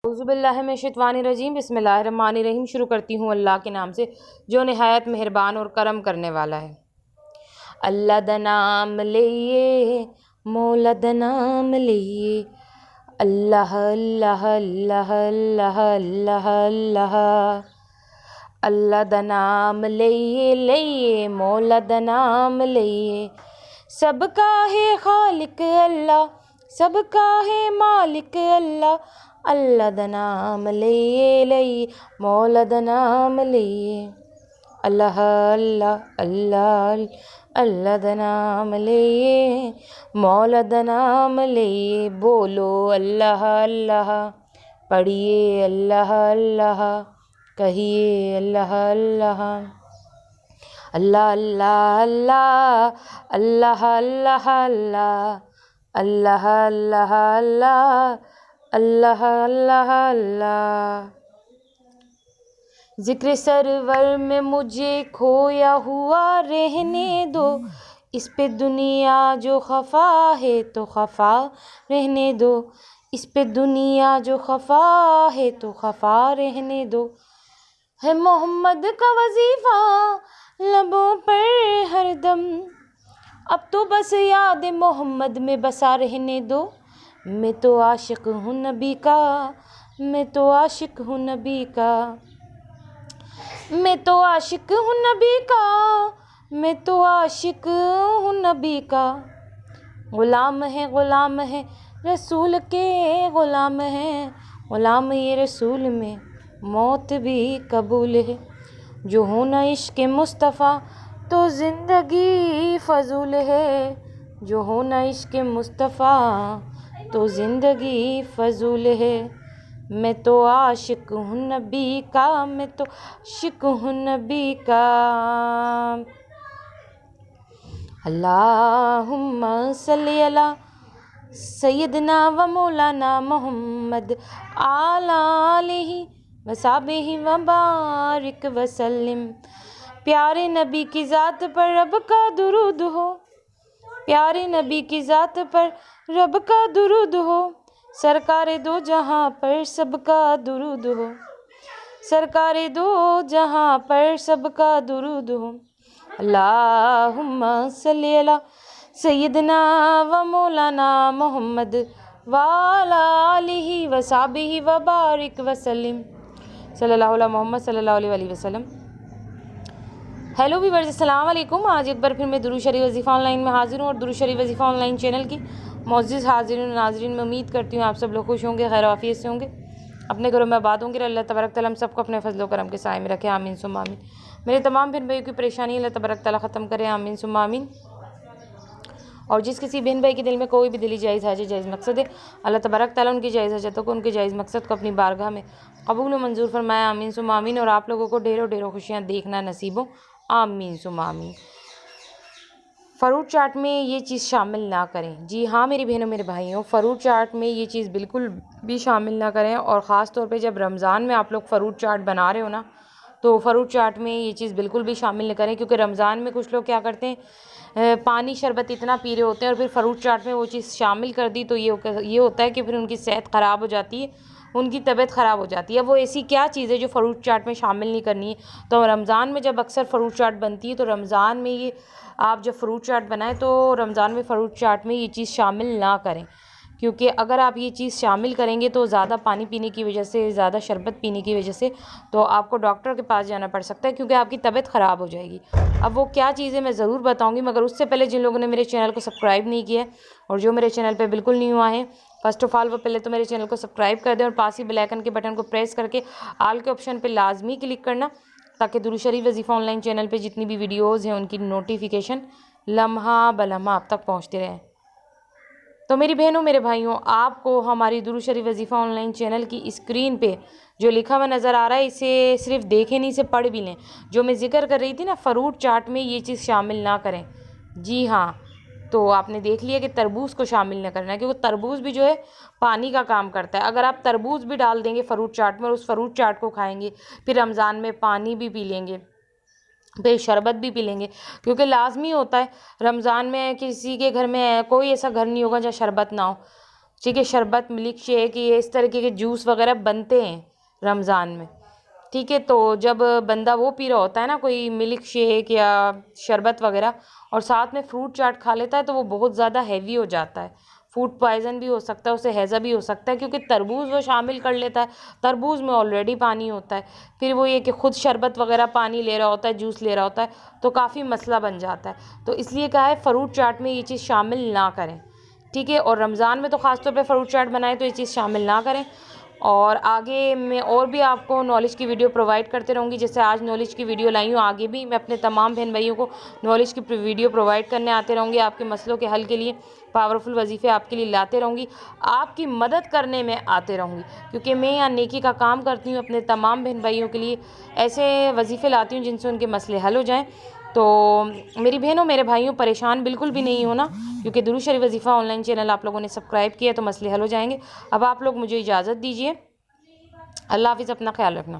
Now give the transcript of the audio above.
औज़ुबिल्लाहिमिनश्शैतानिर्रजीम बिस्मिल्लाहिर्रहमानिर्रहीम। शुरू करती हूँ अल्लाह के नाम से जो निहायत मेहरबान और करम करने वाला है। अल्लाह दा नाम लइए मौला दा नाम लइए, अल्लाह अल्लाह अल्लाह अल्लाह अल्लाह अल्लाह। अल्लाह दा नाम लइए लइए मौला दा नाम लइए, सबका है खालिक अल्लाह, सबका है मालिक अल्लाह। अल्लाह दा नाम लइए लइए मौला दा नाम लइए, अल्लाह अल्लाह अल्लाह अल्लाह दा नाम लइए मौला दा नाम लइए। बोलो अल्लाह अल्लाह, पढ़िए अल्लाह अल्लाह, कहिए अल्लाह अल्लाह। अल्लाह अल्लाह अल्लाह अल्लाह अल्लाह अल्लाह अल्लाह अल्लाह अल्लाह अल्लाह अल्लाह अल्लाह। जिक्र सरवर में मुझे खोया हुआ रहने दो, इस पे दुनिया जो खफा है तो खफा रहने दो, इस पे दुनिया जो खफा है तो खफा रहने दो। है मोहम्मद का वजीफा लबों पर हरदम, अब तो बस याद मोहम्मद में बसा रहने दो। मैं तो आशिक हूँ नबी का, मैं तो आशिक हूँ नबी का, मैं तो आशिक हूँ नबी का, मैं तो आशिक हूँ नबी का। गुलाम है रसूल के, गुलाम है गुलाम ये रसूल में मौत भी कबूल है। जो हो न इश्क मुस्तफ़ा तो ज़िंदगी फजूल है, जो हो न इश्क मुस्तफ़ा तो ज़िंदगी फजूल है। मैं तो आशिक हूँ नबी का, मैं तो आशिक हूँ नबी का। अल्लाहुम्मा सल्ली अला सय्यदना व मौलाना मोहम्मद आलिहि व साहबिहि व बारिक वसल्लम। प्यारे नबी की ज़ात पर रब का दुरूद हो, प्यारे नबी की ज़ात पर रब का दुरूद हो, सरकारे दो जहाँ पर सबका दुरूद हो, सरकारे दो जहाँ पर सबका दुरूद हो। अल्लाहुम्मा सल्ली अला सय्यदना व मौलाना मोहम्मद व अला आलिहि व साहबिहि व बारिक वसल्लम। सल्लल्लाहु अला मोहम्मद सल्लल्लाहु अलैहि वसल्लम। हेलो वीवर्स, अस्सलाम वालेकुम। आज एक बार फिर मैं दुरूद शरीफ वजीफ़ा ऑनलाइन में हाजिर हूँ और दुरूद शरीफ वजीफ़ा ऑनलाइन चैनल की मोअज़्ज़िज़ हाज़िरीन नाज़रीन में उम्मीद करती हूँ आप सब लोग खुश होंगे, खैर आफियत से होंगे, अपने घरों में आबाद होंगे। अल्लाह तबारक तआला हम सबको अपने फजल व करम के साए में रखे, आमीन सुम्मा आमीन। मेरे तमाम बहन भाइयों की परेशानी अल्लाह तबारक तआला ख़त्म करे, आमीन सुम्मा आमीन। और जिस किसी बहन भाई के दिल में कोई भी दिली जायज़ हाजत जायज़ मकसद है, अल्लाह तबारक तआला उनकी जायज़ हाजतों को, उनके जायज़ मकसद को अपनी बारगाह में कबूल व मंजूर फरमाए, आमीन सुम्मा आमीन। और आप लोगों को ढेरों ढेरों खुशियाँ देखना नसीब हो, आमीन सुम्मा आमीन। फ़रूट चाट में ये चीज़ शामिल ना करें। जी हाँ मेरी बहनों मेरे भाइयों, फ़रूट चाट में ये चीज़ बिल्कुल भी शामिल ना करें। और ख़ास तौर पे जब रमज़ान में आप लोग फ़रूट चाट बना रहे हो ना, तो फ़रूट चाट में ये चीज़ बिल्कुल भी शामिल न करें, क्योंकि रमज़ान में कुछ लोग क्या करते हैं, पानी शरबत इतना पी रहे होते हैं और फिर फ़रूट चाट में वो चीज़ शामिल कर दी, तो ये होता है कि फिर उनकी सेहत ख़राब हो जाती है, उनकी तबीयत ख़राब हो जाती है। वो ऐसी क्या चीज़ है जो फ़रूट चाट में शामिल नहीं करनी है। तो रमज़ान में जब अक्सर फ़रूट चाट बनती है, तो रमज़ान में ये आप जब फ़रूट चाट बनाएं तो रमज़ान में फ़रूट चाट में ये चीज़ शामिल ना करें, क्योंकि अगर आप ये चीज़ शामिल करेंगे तो ज़्यादा पानी पीने की वजह से, ज़्यादा शरबत पीने की वजह से तो आपको डॉक्टर के पास जाना पड़ सकता है, क्योंकि आपकी तबीयत ख़राब हो जाएगी। अब वो क्या चीज़ है मैं ज़रूर बताऊँगी, मगर उससे पहले जिन लोगों ने मेरे चैनल को सब्सक्राइब नहीं किया है और जो मेरे चैनल पर बिल्कुल नहीं हुआ है, फ़र्स्ट ऑफ़ ऑल वो पहले तो मेरे चैनल को सब्सक्राइब कर दें और पास ही बेल आइकन के बटन को प्रेस करके आल के ऑप्शन पर लाजमी क्लिक करना, ताकि दुरूद शरीफ वजीफ़ा ऑनलाइन चैनल पे जितनी भी वीडियोज़ हैं उनकी नोटिफिकेशन लम्हा बलम्हा आप तक पहुँचते रहें। तो मेरी बहनों मेरे भाइयों, आपको हमारी दुरूद शरीफ वजीफ़ा ऑनलाइन चैनल की स्क्रीन पे जो लिखा हुआ नज़र आ रहा है, इसे सिर्फ देखें नहीं, इसे पढ़ भी लें। जो मैं जिक्र कर रही थी ना, फ़रूट चाट में ये चीज़ शामिल ना करें। जी हाँ, तो आपने देख लिया कि तरबूज को शामिल न करना है, क्योंकि तरबूज भी जो है पानी का काम करता है। अगर आप तरबूज भी डाल देंगे फ़रूट चाट में और उस फ़रूट चाट को खाएंगे, फिर रमज़ान में पानी भी पी लेंगे, फिर शरबत भी पी लेंगे, क्योंकि लाजमी होता है रमज़ान में किसी के घर में कोई ऐसा घर नहीं होगा जहाँ शरबत ना हो। ठीक है, शरबत, मिल्क शेक, ये इस तरीके के जूस वगैरह बनते हैं रमज़ान में। ठीक है, तो जब बंदा वो पी रहा होता है ना, कोई मिल्क शेक या शरबत वगैरह, और साथ में फ्रूट चाट खा लेता है, तो वो बहुत ज़्यादा हैवी हो जाता है, फूड पॉइज़न भी हो सकता है, उसे हैज़ा भी हो सकता है, क्योंकि तरबूज वो शामिल कर लेता है, तरबूज में ऑलरेडी पानी होता है, फिर वो ये कि खुद शरबत वगैरह पानी ले रहा होता है, जूस ले रहा होता है, तो काफ़ी मसला बन जाता है। तो इसलिए कहा है फ्रूट चाट में ये चीज़ शामिल ना करें। ठीक है, और रमज़ान में तो ख़ास तौर पे फ्रूट चाट बनाए तो ये चीज़ शामिल ना करें। और आगे मैं और भी आपको नॉलेज की वीडियो प्रोवाइड करते रहूँगी, जैसे आज नॉलेज की वीडियो लाई हूँ, आगे भी मैं अपने तमाम बहन भाइयों को नॉलेज की वीडियो प्रोवाइड करने आते रहूँगी, आपके मसलों के हल के लिए पावरफुल वजीफ़े आपके लिए लाते रहूँगी, आपकी मदद करने में आते रहूँगी, क्योंकि मैं यहाँ नेकी का काम करती हूँ, अपने तमाम बहन भाइयों के लिए ऐसे वजीफ़े लाती हूँ जिनसे उनके मसले हल हो जाएँ। तो मेरी बहनों, मेरे भाइयों, परेशान बिल्कुल भी नहीं होना, क्योंकि दुरूद शरीफ वजीफ़ा ऑनलाइन चैनल आप लोगों ने सब्सक्राइब किया तो मसले हल हो जाएंगे। अब आप लोग मुझे इजाज़त दीजिए। अल्लाह हाफ़िज़, अपना ख्याल रखना।